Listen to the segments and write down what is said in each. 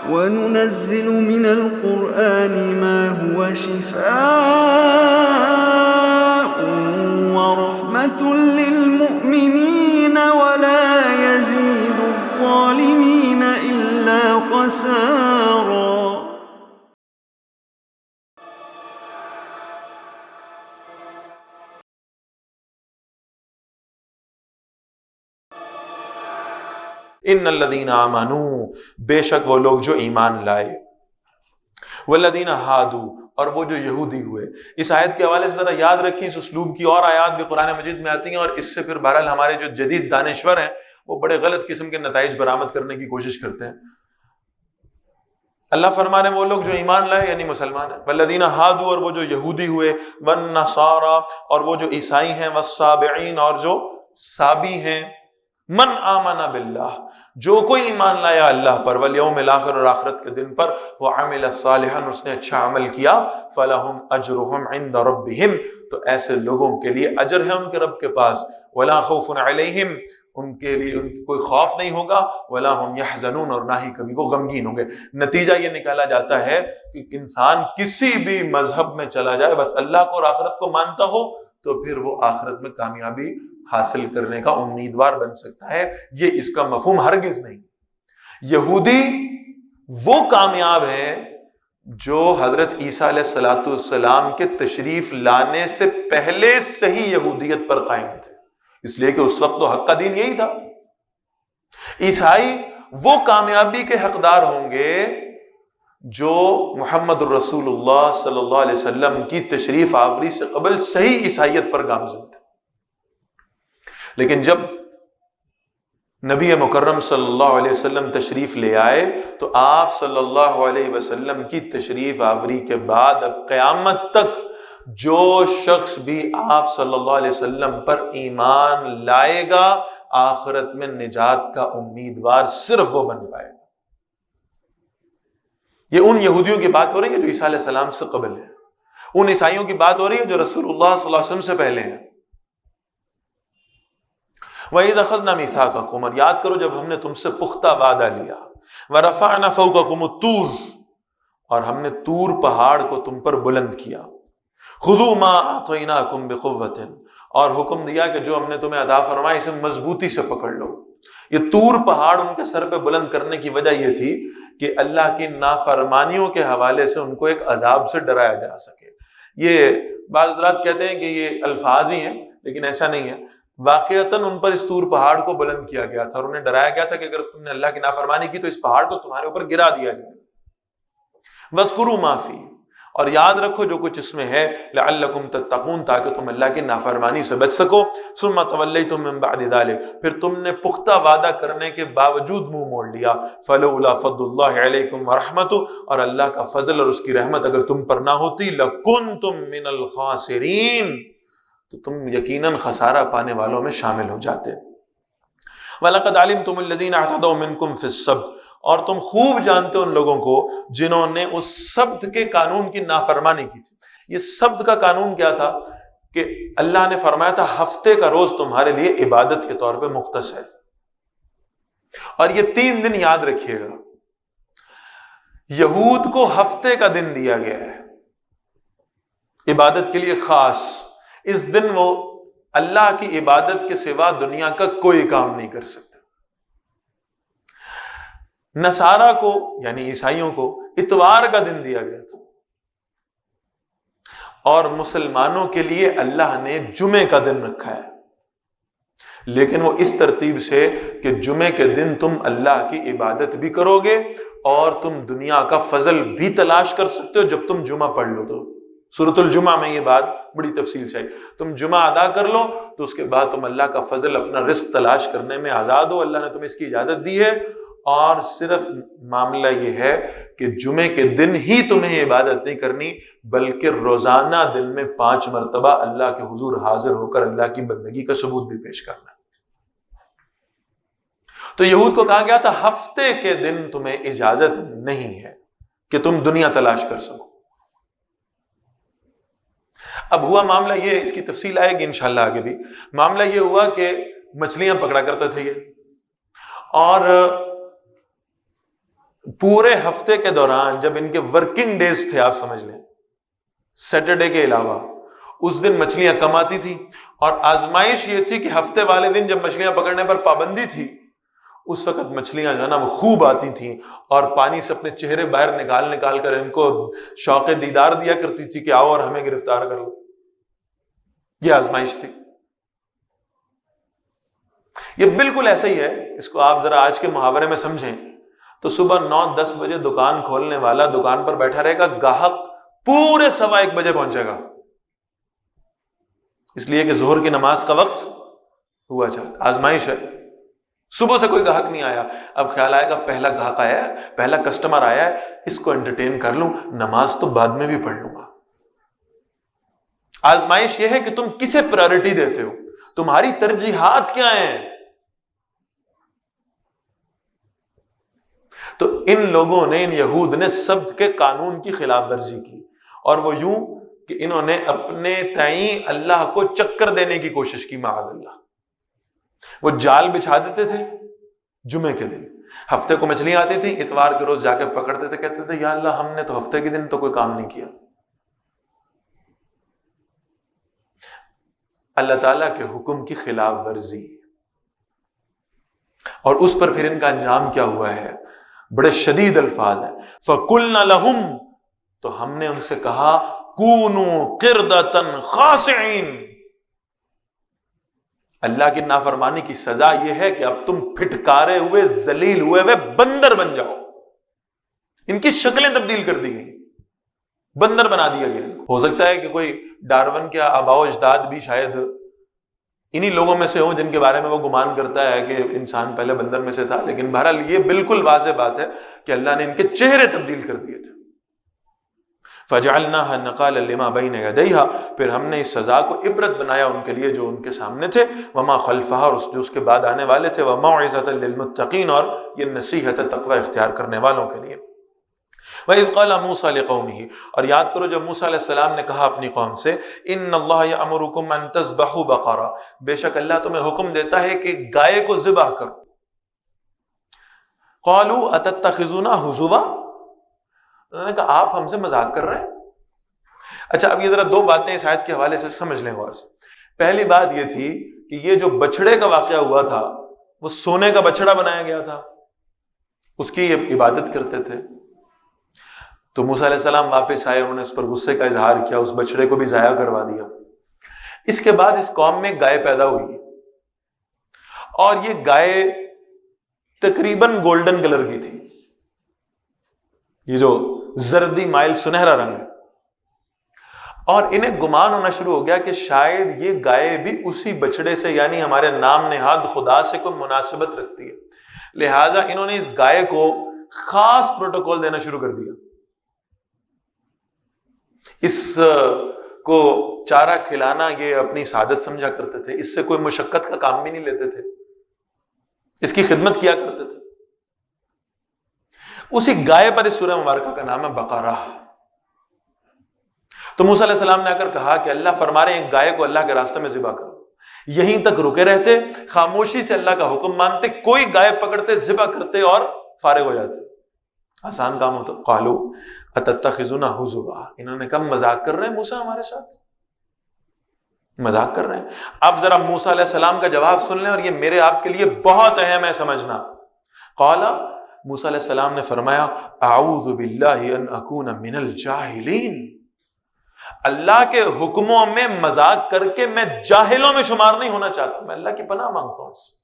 وَنُنَزِّلُ مِنَ الْقُرْآنِ مَا هُوَ شِفَاءٌ وَرَحْمَةٌ لِّلْمُؤْمِنِينَ وَلَا يَزِيدُ الظَّالِمِينَ إِلَّا خَسَارًا۔ ان الذین آمنوا، بے شک وہ لوگ جو ایمان لائے، والذین ہادوا، اور وہ جو یہودی ہوئے۔ اس آیت کے حوالے سے ذرا یاد رکھیں، اس اسلوب کی اور آیات بھی قرآن مجید میں آتی ہیں، اور اس سے پھر بہرحال ہمارے جو جدید دانشور ہیں وہ بڑے غلط قسم کے نتائج برآمد کرنے کی کوشش کرتے ہیں۔ اللہ فرمانے وہ لوگ جو ایمان لائے یعنی مسلمان ہیں، والذین ہادوا، اور وہ جو یہودی ہوئے، والنصارى، اور وہ جو عیسائی ہیں، والصابئین، اور جو صابی ہیں۔ من آمن باللہ، جو کوئی ایمان لایا اللہ پر، والیوم الاخر، اور آخرت کے دن پر، وعمل صالحا، اس نے اچھا عمل کیا، فلہم اجرہم عند ربہم، تو ایسے لوگوں کے لیے اجر ہے ان کے رب کے پاس، ولا خوف علیہم، ان کے لیے ان کی کوئی خوف نہیں ہوگا، ولا ہم یحزنون، اور نہ ہی کبھی وہ غمگین ہوں گے۔ نتیجہ یہ نکالا جاتا ہے کہ انسان کسی بھی مذہب میں چلا جائے، بس اللہ کو اور آخرت کو مانتا ہو تو پھر وہ آخرت میں کامیابی حاصل کرنے کا امیدوار بن سکتا ہے۔ یہ اس کا مفہوم ہرگز نہیں۔ یہودی وہ کامیاب ہیں جو حضرت عیسیٰ علیہ السلام کے تشریف لانے سے پہلے صحیح یہودیت پر قائم تھے، اس لیے کہ اس وقت تو حق کا دین یہی تھا۔ عیسائی وہ کامیابی کے حقدار ہوں گے جو محمد الرسول اللہ صلی اللہ علیہ وسلم کی تشریف آوری سے قبل صحیح عیسائیت پر گامزن تھے، لیکن جب نبی مکرم صلی اللہ علیہ وسلم تشریف لے آئے تو آپ صلی اللہ علیہ وسلم کی تشریف آوری کے بعد اب قیامت تک جو شخص بھی آپ صلی اللہ علیہ وسلم پر ایمان لائے گا، آخرت میں نجات کا امیدوار صرف وہ بن پائے گا۔ یہ ان یہودیوں کی بات ہو رہی ہے جو عیسیٰ علیہ السلام سے قبل ہیں، ان عیسائیوں کی بات ہو رہی ہے جو رسول اللہ صلی اللہ علیہ وسلم سے پہلے ہیں۔ وَإِذْ أَخَذْنَا مِيثَاقَكُمْ، اور یاد کرو جب ہم نے تم سے پختہ وعدہ لیا، وَرَفَعْنَا فَوْقَكُمُ الطُّورَ، اور ہم نے طور پہاڑ کو تم پر بلند کیا، خُذُوا مَا آتَيْنَاكُمْ بِقُوَّةٍ، اور حکم دیا کہ جو ہم نے تمہیں عطا فرمایا اسے مضبوطی سے پکڑ لو۔ یہ طور پہاڑ ان کے سر پہ بلند کرنے کی وجہ یہ تھی کہ اللہ کی نافرمانیوں کے حوالے سے ان کو ایک عذاب سے ڈرایا جا سکے۔ یہ بعض حضرات کہتے ہیں کہ یہ الفاظ ہی ہیں، لیکن ایسا نہیں ہے، واقعتاً ان پر اس طور پہاڑ کو بلند کیا گیا تھا اور انہیں ڈرایا گیا تھا کہ اگر تم نے اللہ کی نافرمانی کی تو اس پہاڑ کو تمہارے اوپر گرا دیا جائے گا۔ وَاذْكُرُوا مَا فِيهِ، اور یاد رکھو جو کچھ اس میں ہے، لَعَلَّكُمْ تَتَّقُونَ، تاکہ تم اللہ کی نافرمانی سے بچ سکو۔ ثُمَّ تَوَلَّيْتُم مِّن بَعْدِ ذَلِكَ، پھر تم نے پختہ وعدہ کرنے کے باوجود منہ موڑ لیا۔ فَلَوْلَا فَضْلُ اللَّهِ عَلَيْكُمْ وَرَحْمَتُهُ، اور اللہ کا فضل اور اس کی رحمت اگر تم پر نہ ہوتی، لَكُنتُم مِّنَ الْخَاسِرِينَ، تو تم یقیناً خسارہ پانے والوں میں شامل ہو جاتے۔ وَلَقَدْ عَلِمْتُمُ الَّذِينَ اعْتَدَوْا مِنْكُمْ فِي السَّبْتِ، اور تم خوب جانتے ان لوگوں کو جنہوں نے اس سبت کے قانون کی نافرمانی کی تھی۔ یہ سبت کا قانون کیا تھا کہ اللہ نے فرمایا تھا ہفتے کا روز تمہارے لیے عبادت کے طور پہ مختص ہے، اور یہ 3 دن یاد رکھیے گا، یہود کو ہفتے کا دن دیا گیا ہے عبادت کے لیے خاص۔ اس دن وہ اللہ کی عبادت کے سوا دنیا کا کوئی کام نہیں کر سکتے۔ نصارہ کو یعنی عیسائیوں کو اتوار کا دن دیا گیا تھا، اور مسلمانوں کے لیے اللہ نے جمعے کا دن رکھا ہے، لیکن وہ اس ترتیب سے کہ جمعے کے دن تم اللہ کی عبادت بھی کرو گے اور تم دنیا کا فضل بھی تلاش کر سکتے ہو جب تم جمعہ پڑھ لو تو۔ سورۃ الجمعہ میں یہ بات بڑی تفصیل سے آئی، تم جمعہ ادا کر لو تو اس کے بعد تم اللہ کا فضل اپنا رزق تلاش کرنے میں آزاد ہو، اللہ نے تمہیں اس کی اجازت دی ہے۔ اور صرف معاملہ یہ ہے کہ جمعے کے دن ہی تمہیں عبادت نہیں کرنی، بلکہ روزانہ دن میں 5 مرتبہ اللہ کے حضور حاضر ہو کر اللہ کی بندگی کا ثبوت بھی پیش کرنا ہے۔ تو یہود کو کہا گیا تھا ہفتے کے دن تمہیں اجازت نہیں ہے کہ تم دنیا تلاش کر سکو۔ اب ہوا معاملہ یہ، اس کی تفصیل آئے گی انشاءاللہ آگے بھی، معاملہ یہ ہوا کہ مچھلیاں پکڑا کرتے تھے یہ، اور پورے ہفتے کے دوران جب ان کے ورکنگ ڈیز تھے، آپ سمجھ لیں سیٹرڈے کے علاوہ، اس دن مچھلیاں کم آتی تھی، اور آزمائش یہ تھی کہ ہفتے والے دن جب مچھلیاں پکڑنے پر پابندی تھی، اس وقت مچھلیاں جو ہے نا وہ خوب آتی تھیں اور پانی سے اپنے چہرے باہر نکال کر ان کو شوق دیدار دیا کرتی تھی کہ آؤ اور ہمیں گرفتار کر لو۔ یہ آزمائش تھی۔ یہ بالکل ایسا ہی ہے، اس کو آپ ذرا آج کے محاورے میں سمجھیں تو صبح 9-10 بجے دکان کھولنے والا دکان پر بیٹھا رہے گا، گاہک پورے 1:15 بجے پہنچے گا، اس لیے کہ ظہر کی نماز کا وقت ہوا چاہتا۔ آزمائش ہے، صبح سے کوئی گاہک نہیں آیا، اب خیال آئے گا پہلا گاہک آیا ہے، پہلا کسٹمر آیا ہے، اس کو انٹرٹین کر لوں، نماز تو بعد میں بھی پڑھ لوں گا۔ آزمائش یہ ہے کہ تم کسے پرائرٹی دیتے ہو، تمہاری ترجیحات کیا ہیں۔ تو ان لوگوں نے، ان یہود نے سبت کے قانون کی خلاف ورزی کی، اور وہ یوں کہ انہوں نے اپنے تئیں اللہ کو چکر دینے کی کوشش کی، معاذ اللہ۔ وہ جال بچھا دیتے تھے جمعے کے دن، ہفتے کو مچھلیاں آتی تھی، اتوار کے روز جا کے پکڑتے تھے، کہتے تھے یا اللہ ہم نے تو ہفتے کے دن تو کوئی کام نہیں کیا۔ اللہ تعالیٰ کے حکم کی خلاف ورزی، اور اس پر پھر ان کا انجام کیا ہوا ہے، بڑے شدید الفاظ ہیں۔ فَقُلْنَا لَهُمْ، تو ہم نے ان سے کہا كُونُوا قِرْدَةً خَاسِعِينَ، اللہ کی نافرمانی کی سزا یہ ہے کہ اب تم پھٹکارے ہوئے، ذلیل ہوئے بندر بن جاؤ۔ ان کی شکلیں تبدیل کر دی گئی، بندر بنا دیا گیا۔ ہو سکتا ہے کہ کوئی ڈارون کے آباء و اجداد بھی شاید انہی لوگوں میں سے ہوں جن کے بارے میں وہ گمان کرتا ہے کہ انسان پہلے بندر میں سے تھا، لیکن بہرحال یہ بالکل واضح بات ہے کہ اللہ نے ان کے چہرے تبدیل کر دیے تھے۔ فَجَعَلْنَاهَا نَقَالًا لِمَا بَيْنَ يَدَيْهَا، پھر ہم نے اس سزا کو عبرت بنایا ان کے لیے جو ان کے سامنے تھے، وَمَا خَلْفَهَا، اور جو اس کے بعد آنے والے تھے، وَمَوْعِظَةً لِلْمُتَّقِينَ، اور یہ نصیحت تقوی اختیار کرنے والوں کے لیے۔ وَإِذْ قَالَ مُوسَىٰ لِقَوْمِهِ، اور یاد کرو جب موسیٰ علیہ السلام نے کہا اپنی قوم سے، إِنَّ اللَّهَ يَأْمُرُكُمْ أَن تَذْبَحُوا بَقَرَةً، بے شک اللہ تمہیں حکم دیتا ہے کہ گائے کو ذبح کرو۔ قَالُوا أَتَتَّخِذُونَا هُزُوًا، انہوں نے کہا آپ ہم سے مذاق کر رہے ہیں۔ اچھا اب یہ ذرا دو باتیں اس آیت کے حوالے سے سمجھ لیں غور سے۔ پہلی بات یہ تھی کہ یہ جو بچڑے کا واقعہ ہوا تھا وہ سونے کا بچڑا بنایا گیا تھا، اس کی عبادت کرتے تھے۔ تو موسیٰ علیہ السلام واپس آئے، انہوں نے اس پر غصے کا اظہار کیا، اس بچڑے کو بھی ضائع کروا دیا۔ اس کے بعد اس قوم میں گائے پیدا ہوئی، اور یہ گائے تقریباً گولڈن کلر کی تھی، یہ جو زردی مائل سنہرا رنگ ہے، اور انہیں گمان ہونا شروع ہو گیا کہ شاید یہ گائے بھی اسی بچڑے سے، یعنی ہمارے نام نہاد خدا سے کوئی مناسبت رکھتی ہے، لہٰذا انہوں نے اس گائے کو خاص پروٹوکول دینا شروع کر دیا۔ اس کو چارہ کھلانا یہ اپنی سعادت سمجھا کرتے تھے، اس سے کوئی مشقت کا کام بھی نہیں لیتے تھے، اس کی خدمت کیا کرتے تھے۔ اسی گائے پر اس سورہ مبارکہ کا نام ہے بقرہ۔ تو موسیٰ علیہ السلام نے آ کر کہا کہ اللہ فرما رہے ہیں گائے کو اللہ کے راستے میں ذبح کرو۔ یہیں تک رکے رہتے، خاموشی سے اللہ کا حکم مانتے، کوئی گائے پکڑتے، ذبح کرتے اور فارغ ہو جاتے، آسان کام ہوتا۔ قالوا اتتخذونا ہزوا، انہوں نے کہا مذاق کر رہے ہیں موسیٰ ہمارے ساتھ، مذاق کر رہے ہیں۔ اب ذرا موسیٰ علیہ السلام کا جواب سن لیں، اور یہ میرے آپ کے لیے بہت اہم ہے سمجھنا۔ قال، موسیٰ علیہ السلام نے فرمایا اعوذ باللہ ان اکون من الجاہلین، اللہ کے حکموں میں مذاق کر کے میں جاہلوں میں شمار نہیں ہونا چاہتا، میں اللہ کی پناہ مانگتا ہوں اس سے۔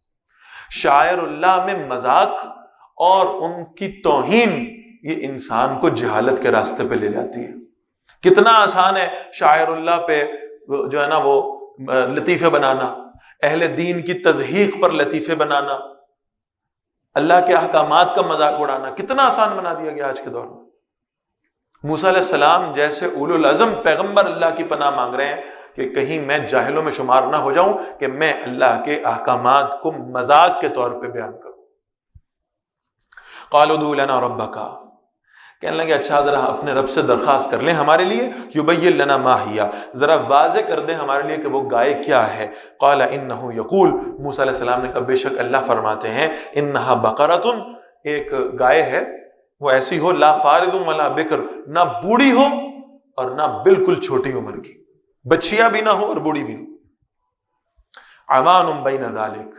شاعر اللہ میں مذاق اور ان کی توہین یہ انسان کو جہالت کے راستے پہ لے جاتی ہے۔ کتنا آسان ہے شاعر اللہ پہ جو ہے نا وہ لطیفے بنانا، اہل دین کی تضحیق پر لطیفے بنانا، اللہ کے احکامات کا مذاق اڑانا، کتنا آسان بنا دیا گیا آج کے دور میں۔ موسیٰ علیہ السلام جیسے اولو العزم پیغمبر اللہ کی پناہ مانگ رہے ہیں کہ کہیں میں جاہلوں میں شمار نہ ہو جاؤں کہ میں اللہ کے احکامات کو مذاق کے طور پہ بیان کروں۔ قالوا ادع لنا ربک، کہنے لگے اچھا ذرا اپنے رب سے درخواست کر لیں ہمارے لیے، یبین لنا ما ہی، ذرا واضح کر دیں ہمارے لیے کہ وہ گائے کیا ہے۔ قال انہ یقول، موسیٰ علیہ السلام نے کہا بے شک اللہ فرماتے ہیں انہا بقرۃ، ایک گائے ہے وہ ایسی ہو لا فارض ولا بکر، نہ بوڑھی ہو اور نہ بالکل چھوٹی عمر کی، بچیاں بھی نہ ہو اور بوڑھی بھی نہ ہو، عوان بین ذالک،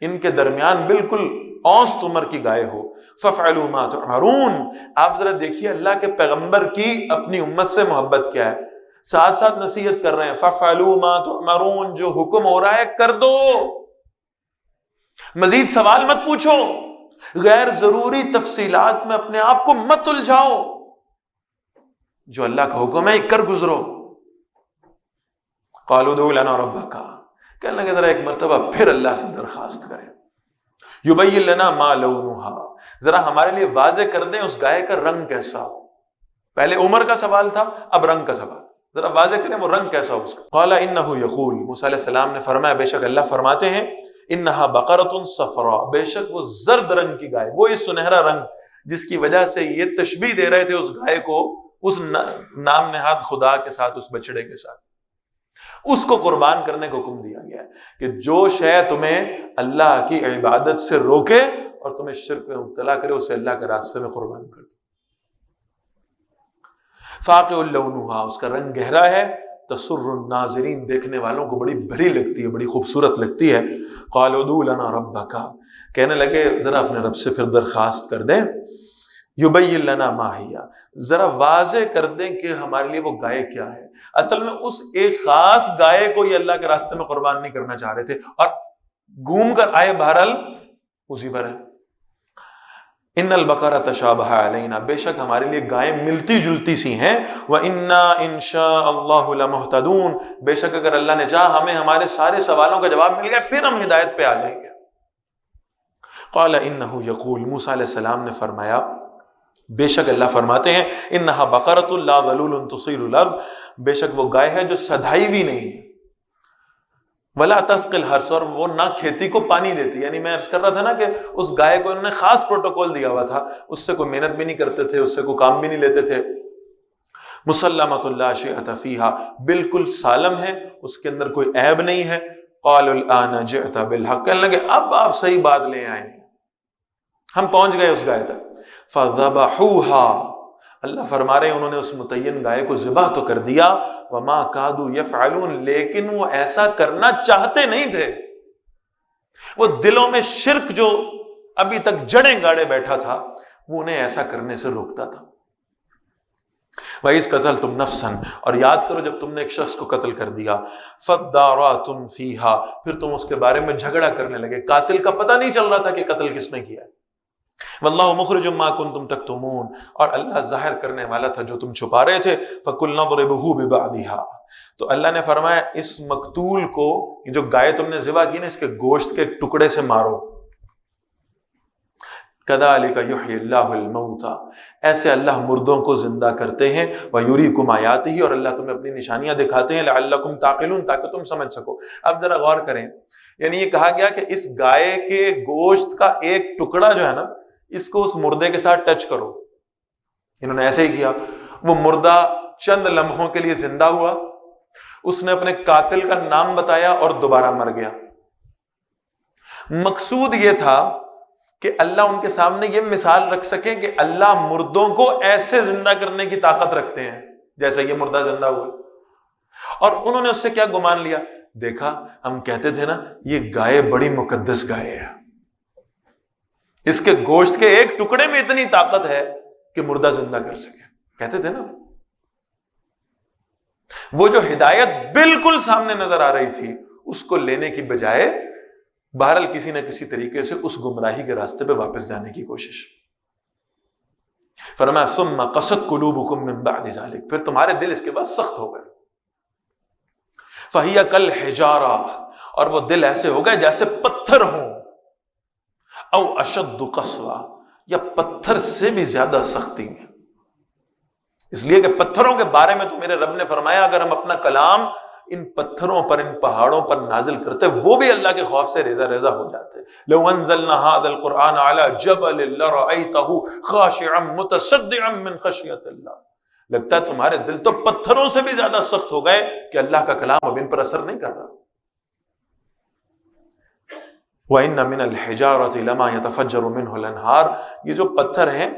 ان کے درمیان بالکل اوسط عمر کی گائے ہو، ففعلوا ما تؤمرون۔ آپ ذرا دیکھیے اللہ کے پیغمبر کی اپنی امت سے محبت کیا ہے، ساتھ ساتھ نصیحت کر رہے ہیں، ففعلوا ما تؤمرون، جو حکم ہو رہا ہے کر دو، مزید سوال مت پوچھو، غیر ضروری تفصیلات میں اپنے آپ کو مت الجھاؤ، جو اللہ کا حکم ہے کر گزرو۔ قالوا ادع لنا ربک، کہنے لگے ذرا ایک مرتبہ پھر اللہ سے درخواست کریں، یبین لنا ما لونھا، ذرا ہمارے لیے واضح کر دیں اس گائے کا رنگ کیسا ہو۔ پہلے عمر کا سوال تھا، اب رنگ کا سوال، ذرا واضح کریں وہ رنگ کیسا ہو اس کا۔ قال انہ یقول، موسیٰ علیہ السلام نے فرمایا بے شک اللہ فرماتے ہیں، انہا بقرۃ صفراء، بے شک وہ زرد رنگ کی گائے، وہی سنہرا رنگ جس کی وجہ سے یہ تشبیہ دے رہے تھے اس گائے کو اس نام نہاد خدا کے ساتھ، اس بچڑے کے ساتھ، اس کو قربان کرنے کا حکم دیا گیا ہے کہ جو شے تمہیں اللہ کی عبادت سے روکے اور تمہیں شرک میں مبتلا کرے اسے اللہ کے راستے میں قربان کر دو۔ فاقع لونھا، اس کا رنگ گہرا ہے، تسر الناظرین، دیکھنے والوں کو بڑی بھری لگتی ہے، بڑی خوبصورت لگتی ہے۔ قالوا ادع لنا ربک، کہنے لگے ذرا اپنے رب سے پھر درخواست کر دیں، یبین لنا ما ہی، ذرا واضح کر دیں کہ ہمارے لیے وہ گائے کیا ہے۔ اصل میں اس ایک خاص گائے کو یہ اللہ کے راستے میں قربان نہیں کرنا چاہ رہے تھے، اور گھوم کر آئے بہرحال اسی پر ہے۔ ان البقرہ تشابہ علینا، بے شک ہمارے لیے گائیں ملتی جلتی سی ہیں، وَإِنَّا إِن شَاءَ اللَّهُ لَمُهْتَدُونَ، بے شک اگر اللہ نے چاہا ہمیں ہمارے سارے سوالوں کا جواب مل گیا پھر ہم ہدایت پہ آ جائیں گے۔ قال انہ یقول، موسیٰ علیہ السلام نے فرمایا بے شک اللہ فرماتے ہیں، انہا بقرۃ لا ذلول تصیر الارض، بے شک وہ گائے ہے جو سدھائی بھی نہیں ہے، ولا تسقی الحرث، اور وہ نہ کھیتی کو پانی دیتی، یعنی میں عرض کر رہا تھا نا کہ اس گائے کو انہوں نے خاص پروٹوکول دیا ہوا تھا، اس سے کوئی محنت بھی نہیں کرتے تھے، اس سے کوئی کام بھی نہیں لیتے تھے۔ مسلمۃ لا شیء فیہا، بالکل سالم ہے، اس کے اندر کوئی عیب نہیں ہے۔ قالوا الآن جئت بالحق، کہنے لگے اب آپ صحیح بات لے آئے ہیں، ہم پہنچ گئے اس گائے تک۔ فذبحوها، اللہ فرما رہے ہیں انہوں نے اس متعین گائے کو ذبح تو کر دیا، وما کادوا یفعلون، لیکن وہ ایسا کرنا چاہتے نہیں تھے، وہ دلوں میں شرک جو ابھی تک جڑیں گاڑے بیٹھا تھا وہ انہیں ایسا کرنے سے روکتا تھا۔ وَإِذْ قَتَلْتُمْ نَفْسًا، اور یاد کرو جب تم نے ایک شخص کو قتل کر دیا، فَادَّارَأْتُمْ فِيهَا، پھر تم اس کے بارے میں جھگڑا کرنے لگے، قاتل کا پتہ نہیں چل رہا تھا کہ قتل کس نے کیا ہے۔ واللہ مخرج ما کنتم تکتمون، اور اللہ ظاہر کرنے والا تھا جو تم چھپا رہے تھے۔ فَقُلْنَا اضْرِبُوهُ بِبَعْضِهَا، تو اللہ نے فرمایا اس مقتول کو، یہ جو گائے تم نے ذبح کی نا، اس کے گوشت کے ایک ٹکڑے سے مارو۔ كَذَلِكَ يُحْيِي اللَّهُ الْمَوْتَى، ایسے اللہ مردوں کو زندہ کرتے ہیں، وَيُرِيكُمْ آيَاتِهِ، اور اللہ تمہیں اپنی نشانیاں دکھاتے ہیں، لَعَلَّكُمْ تَعْقِلُونَ، تاکہ تم سمجھ سکو۔ اب ذرا غور کریں، یعنی یہ کہا گیا کہ اس گائے کے گوشت کا ایک ٹکڑا جو ہے نا، اس کو اس مردے کے ساتھ ٹچ کرو۔ انہوں نے ایسے ہی کیا، وہ مردہ چند لمحوں کے لیے زندہ ہوا، اس نے اپنے قاتل کا نام بتایا اور دوبارہ مر گیا۔ مقصود یہ تھا کہ اللہ ان کے سامنے یہ مثال رکھ سکے کہ اللہ مردوں کو ایسے زندہ کرنے کی طاقت رکھتے ہیں جیسے یہ مردہ زندہ ہوئے۔ اور انہوں نے اس سے کیا گمان لیا، دیکھا ہم کہتے تھے نا یہ گائے بڑی مقدس گائے ہے، اس کے گوشت کے ایک ٹکڑے میں اتنی طاقت ہے کہ مردہ زندہ کر سکے، کہتے تھے نا۔ وہ جو ہدایت بالکل سامنے نظر آ رہی تھی اس کو لینے کی بجائے بہرحال کسی نہ کسی طریقے سے اس گمراہی کے راستے پہ واپس جانے کی کوشش۔ فرمایا ثم قست قلوبکم من بعد ذلک، پھر تمہارے دل اس کے بعد سخت ہو گئے۔ فہی کالحجارہ، اور وہ دل ایسے ہو گئے جیسے پتھر ہوں، او اشد قسوہ، یا پتھر سے بھی زیادہ سختی میں۔ اس لیے کہ پتھروں کے بارے میں تو میرے رب نے فرمایا اگر ہم اپنا کلام ان پتھروں پر، ان پہاڑوں پر نازل کرتے وہ بھی اللہ کے خوف سے ریزہ ریزہ ہو جاتے۔ لو انزلنا هذا القرآن على جبل لرأيته خاشعا متصدعا من خشیۃ اللہ، لگتا ہے تمہارے دل تو پتھروں سے بھی زیادہ سخت ہو گئے کہ اللہ کا کلام اب ان پر اثر نہیں کر رہا۔ وَإِنَّ مِنَ الْحِجَارَةِ لَمَا يَتَفَجَّرُ مِنْهُ الْأَنْهَارُ، یہ جو پتھر ہیں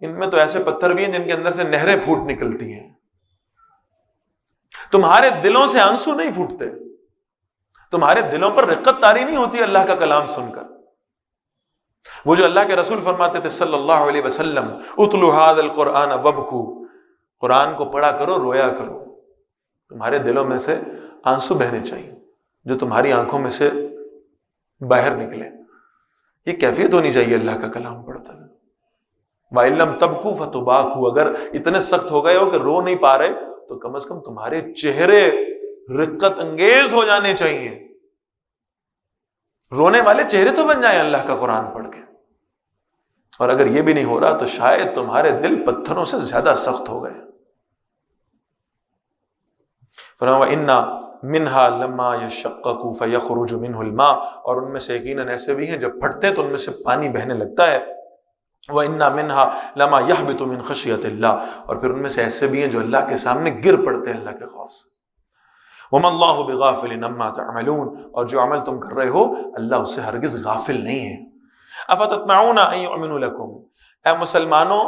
ان میں تو ایسے پتھر بھی ہیں جن کے اندر سے نہریں پھوٹ نکلتی ہیں. تمہارے دلوں سے آنسو نہیں پھوٹتے، تمہارے دلوں پر رقت طاری نہیں ہوتی اللہ کا کلام سن کر. وہ جو اللہ کے رسول فرماتے تھے صلی اللہ علیہ وسلم، اتلوا ھذا القرآن وابکوا، قرآن کو پڑھا کرو، رویا کرو. تمہارے دلوں میں سے آنسو بہنے چاہیے جو تمہاری آنکھوں میں سے باہر نکلے. یہ کیفیت ہونی چاہیے اللہ کا کلام پڑھتا ہے. وَإِن لَّمْ تَبْكُوا فَتُبَاكُوا، اگر اتنے سخت ہو گئے ہو کہ رو نہیں پا رہے تو کم از کم تمہارے چہرے رقت انگیز ہو جانے چاہیے. رونے والے چہرے تو بن جائیں اللہ کا قرآن پڑھ کے. اور اگر یہ بھی نہیں ہو رہا تو شاید تمہارے دل پتھروں سے زیادہ سخت ہو گئے. فرمایا وَإِنَّ مِنْهَا لَمَّا يَشَّقَّقُ فَيَخْرُجُ مِنْهُ الْمَاءُ، اور ان میں سے یقیناً ایسے بھی ہیں جب پھٹتے ہیں تو ان میں سے پانی بہنے لگتا ہے. وَإِنَّ مِنْهَا لَمَا يَهْبِطُ مِنْ خَشْيَةِ اللَّهِ، اور پھر ان میں سے ایسے بھی ہیں جو اللہ کے سامنے گر پڑتے ہیں اللہ کے خوف سے. وَمَا اللَّهُ بِغَافِلٍ عَمَّا تَعْمَلُونَ، اور جو عمل تم کر رہے ہو اللہ اس سے ہرگز غافل نہیں ہے. أَفَتَطْمَعُونَ أَن يُؤْمِنُوا لَكُمْ، اے مسلمانوں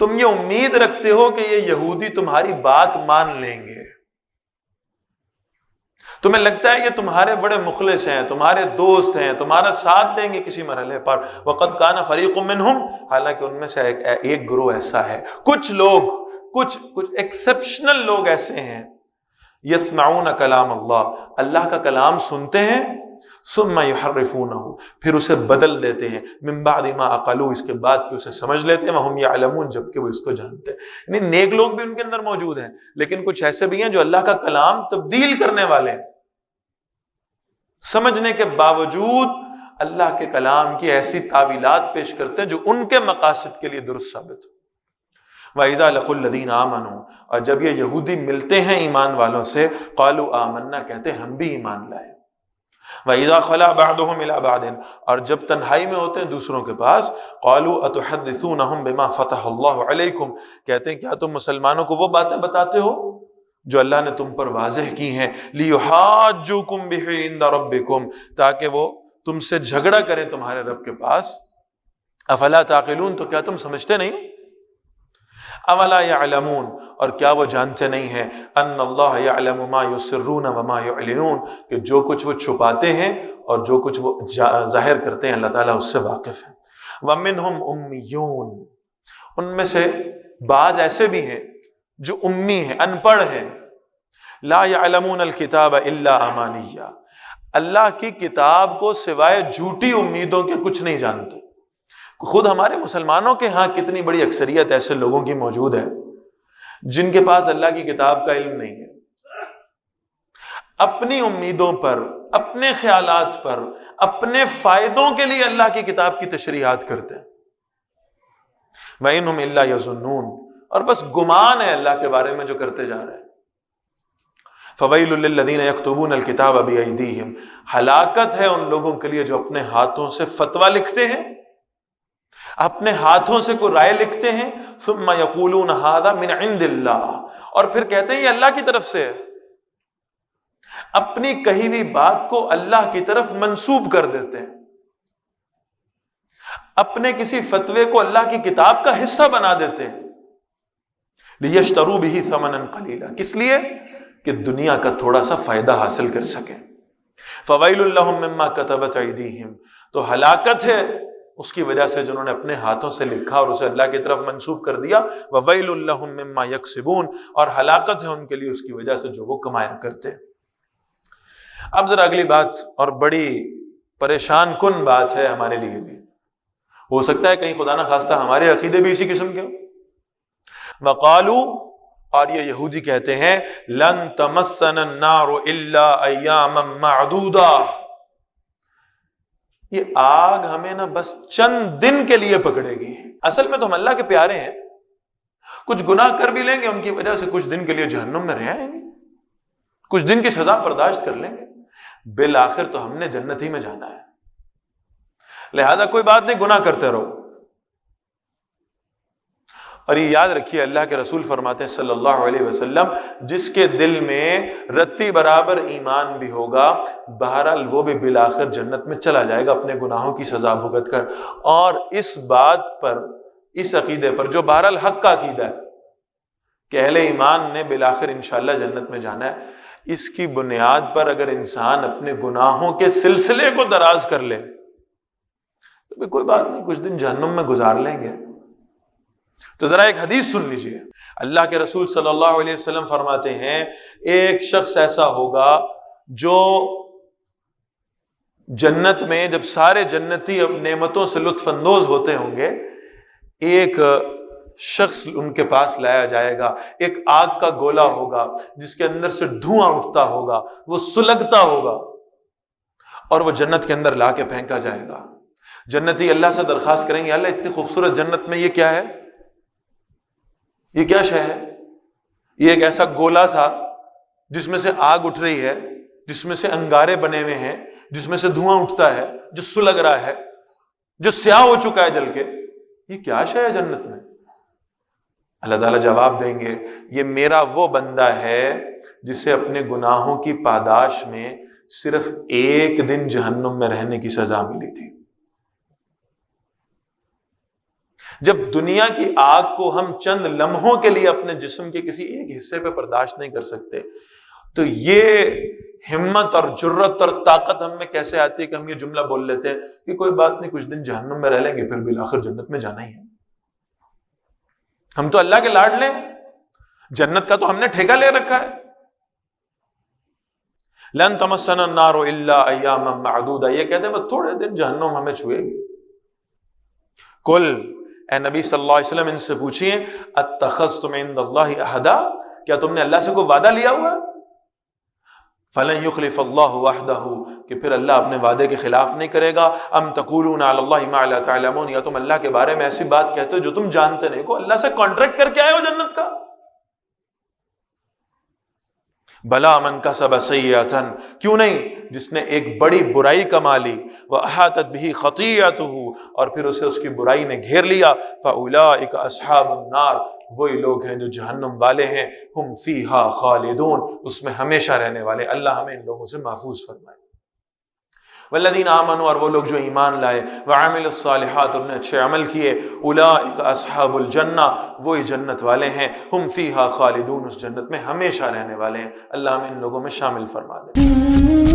تم یہ امید رکھتے ہو کہ یہ یہودی تمہاری بات مان لیں گے؟ تمہیں لگتا ہے یہ تمہارے بڑے مخلص ہیں، تمہارے دوست ہیں، تمہارا ساتھ دیں گے کسی مرحلے پر. وَقَدْ كَانَ فَرِيقٌ مِّنْهُمْ، حالانکہ ان میں سے ایک گروہ ایسا ہے، کچھ لوگ، کچھ ایکسپشنل لوگ ایسے ہیں، يَسْمَعُونَ كَلَامَ اللَّهِ، اللہ کا کلام سنتے ہیں، ثُمَّ يُحَرِّفُونَهُ، پھر اسے بدل دیتے ہیں، مِن بَعْدِ مَا عَقَلُوهُ، اس کے بعد کہ اسے سمجھ لیتے ہیں، وَهُمْ يَعْلَمُونَ، جبکہ وہ اس کو جانتے ہیں. یعنی نیک لوگ بھی ان کے اندر موجود ہیں، لیکن کچھ ایسے بھی ہیں جو اللہ کا کلام تبدیل کرنے والے ہیں، سمجھنے کے باوجود اللہ کے کلام کی ایسی تعویلات پیش کرتے ہیں جو ان کے مقاصد کے لیے درست ثابت ہو. وَإِذَا لَقُوا الَّذِينَ آمَنُوا، اور جب یہ یہودی ملتے ہیں ایمان والوں سے، قَالُوا آمَنَّا، کہتے ہیں ہم بھی ایمان لائے. وَإِذَا خَلَا بَعْضُهُمْ إِلَىٰ بَعْضٍ، اور جب تنہائی میں ہوتے ہیں دوسروں کے پاس، قَالُوا أَتُحَدِّثُونَهُمْ بِمَا فَتَحَ اللَّهُ عَلَيْكُمْ، کہتے ہیں کیا تم مسلمانوں کو وہ باتیں بتاتے ہو جو اللہ نے تم پر واضح کی ہیں، لِيُحَاجُّوكُمْ بِهِ عِندَ رَبِّكُمْ، تاکہ وہ تم سے جھگڑا کریں تمہارے رب کے پاس. افلا تعقلون، تو کیا تم سمجھتے نہیں؟ اولا يعلمون، اور کیا وہ جانتے نہیں ہیں، ان اللہ يعلم ما يسرون وما يعلنون، کہ جو کچھ وہ چھپاتے ہیں اور جو کچھ وہ ظاہر کرتے ہیں اللہ تعالیٰ اس سے واقف ہے. ومنهم امیون، ان میں سے بعض ایسے بھی ہیں جو امی ہیں، ان پڑھ ہیں. لا يعلمون الکتاب الا امانیہ، اللہ کی کتاب کو سوائے جھوٹی امیدوں کے کچھ نہیں جانتے. خود ہمارے مسلمانوں کے ہاں کتنی بڑی اکثریت ایسے لوگوں کی موجود ہے جن کے پاس اللہ کی کتاب کا علم نہیں ہے، اپنی امیدوں پر، اپنے خیالات پر، اپنے فائدوں کے لیے اللہ کی کتاب کی تشریحات کرتے ہیں. وَإِنْهُمْ إِلَّا يَظُنُّونَ، اور بس گمان ہے اللہ کے بارے میں جو کرتے جا رہے ہیں. فَوَيْلٌ لِّلَّذِينَ يَكْتُبُونَ الْكِتَابَ بِأَيْدِيهِمْ، ہلاکت ہے ان لوگوں کے لیے جو اپنے ہاتھوں سے فتویٰ لکھتے ہیں، اپنے ہاتھوں سے کوئی رائے لکھتے ہیں. ثُمَّ يَقُولُونَ هَذَا مِنْ عِنْدِ اللَّهِ، اور پھر کہتے ہیں یہ اللہ کی طرف سے ہے. اپنی کہی ہوئی بات کو اللہ کی طرف منسوب کر دیتے ہیں، اپنے کسی فتوے کو اللہ کی کتاب کا حصہ بنا دیتے ہیں. لِيَشْتَرُوا بِهِ ثَمَنًا قَلِيلًا، کس لیے کہ دنیا کا تھوڑا سا فائدہ حاصل کر سکیں. فَوَيْلٌ لَّهُم مِّمَّا كَتَبَتْ أَيْدِيهِمْ، تو ہلاکت ہے اس کی وجہ سے جنہوں نے اپنے ہاتھوں سے لکھا اور اسے اللہ کی طرف منسوب کر دیا. وَوَيْلٌ لَّهُم مِّمَّا يَكْسِبُونَ، اور ہلاکت ہے ان کے لیے اس کی وجہ سے جو وہ کمایا کرتے. اب ذرا اگلی بات، اور بڑی پریشان کن بات ہے ہمارے لیے بھی، ہو سکتا ہے کہیں خدا نہ خواستہ ہمارے عقیدے بھی اسی قسم کے ہوں. وَقَالُوا، اور یہ یہودی کہتے ہیں، لَن تَمَسَّنَا النَّارُ إِلَّا أَيَّامًا مَّعْدُودَةً، یہ آگ ہمیں نہ بس چند دن کے لیے پکڑے گی. اصل میں تو ہم اللہ کے پیارے ہیں، کچھ گناہ کر بھی لیں گے ان کی وجہ سے کچھ دن کے لیے جہنم میں رہ آئیں گے، کچھ دن کی سزا برداشت کر لیں گے، بالآخر تو ہم نے جنت ہی میں جانا ہے. لہذا کوئی بات نہیں، گناہ کرتے رہو. اور یہ یاد رکھیے اللہ کے رسول فرماتے ہیں صلی اللہ علیہ وسلم، جس کے دل میں رتی برابر ایمان بھی ہوگا بہرحال وہ بھی بالآخر جنت میں چلا جائے گا اپنے گناہوں کی سزا بھگت کر. اور اس بات پر اس عقیدے پر جو بہرحال حق کا عقیدہ ہے کہ اہل ایمان نے بالآخر انشاءاللہ جنت میں جانا ہے، اس کی بنیاد پر اگر انسان اپنے گناہوں کے سلسلے کو دراز کر لے تو کوئی بات نہیں، کچھ دن جہنم میں گزار لیں گے۔ تو ذرا ایک حدیث سن لیجئے، اللہ کے رسول صلی اللہ علیہ وسلم فرماتے ہیں ایک شخص ایسا ہوگا جو جنت میں جب سارے جنتی نعمتوں سے لطف اندوز ہوتے ہوں گے، ایک شخص ان کے پاس لایا جائے گا، ایک آگ کا گولا ہوگا جس کے اندر سے دھواں اٹھتا ہوگا، وہ سلگتا ہوگا اور وہ جنت کے اندر لا کے پھینکا جائے گا۔ جنتی اللہ سے درخواست کریں گے، اللہ اتنی خوبصورت جنت میں یہ کیا ہے، یہ کیا شے ہے؟ یہ ایک ایسا گولا تھا جس میں سے آگ اٹھ رہی ہے، جس میں سے انگارے بنے ہوئے ہیں، جس میں سے دھواں اٹھتا ہے، جو سلگ رہا ہے، جو سیاہ ہو چکا ہے جل کے، یہ کیا شے ہے جنت میں؟ اللہ تعالیٰ جواب دیں گے یہ میرا وہ بندہ ہے جسے اپنے گناہوں کی پاداش میں صرف ایک دن جہنم میں رہنے کی سزا ملی تھی۔ جب دنیا کی آگ کو ہم چند لمحوں کے لیے اپنے جسم کے کسی ایک حصے پہ برداشت نہیں کر سکتے تو یہ ہمت اور جرت اور طاقت ہم میں کیسے آتی ہے کہ ہم یہ جملہ بول لیتے ہیں کہ کوئی بات نہیں، کچھ دن جہنم میں رہ لیں گے، پھر بالآخر جنت میں جانا ہی ہے۔ ہم تو اللہ کے لاڈلے ہیں، جنت کا تو ہم نے ٹھیکہ لے رکھا ہے۔ لن تمسنا النار الا ایاما معدودہ، یہ کہتے ہیں بس تھوڑے دن جہنم ہمیں چھوئے گی۔ کل اے نبی صلی اللہ علیہ وسلم ان سے پوچھئے اتخذتم عند اللہ عہدا، کیا تم نے اللہ سے کوئی وعدہ لیا ہوا؟ فلن یخلف اللہ وعدہ، کہ پھر اللہ اپنے وعدے کے خلاف نہیں کرے گا۔ ام تقولون علی اللہ ما لا تعلمون، یا تم اللہ کے بارے میں ایسی بات کہتے ہو جو تم جانتے نہیں، کو اللہ سے کانٹریکٹ کر کے آئے ہو جنت کا؟ بلا من کسب سیئۃ، کیوں نہیں جس نے ایک بڑی برائی کما لی، واحاطت به خطیئته، اور پھر اسے اس کی برائی نے گھیر لیا، فاولئک اصحاب النار، وہی لوگ ہیں جو جہنم والے ہیں، ہم فیہا خالدون، اس میں ہمیشہ رہنے والے۔ اللہ ہمیں ان لوگوں سے محفوظ فرمائے۔ والذین آمنوا، اور وہ لوگ جو ایمان لائے، وعملوا الصالحات، اور نے اچھے عمل کیے، اولئک اصحاب الجنہ، وہی جنت والے ہیں، ہم فیہا خالدون، اس جنت میں ہمیشہ رہنے والے ہیں۔ اللہ ہمیں ان لوگوں میں شامل فرما دے۔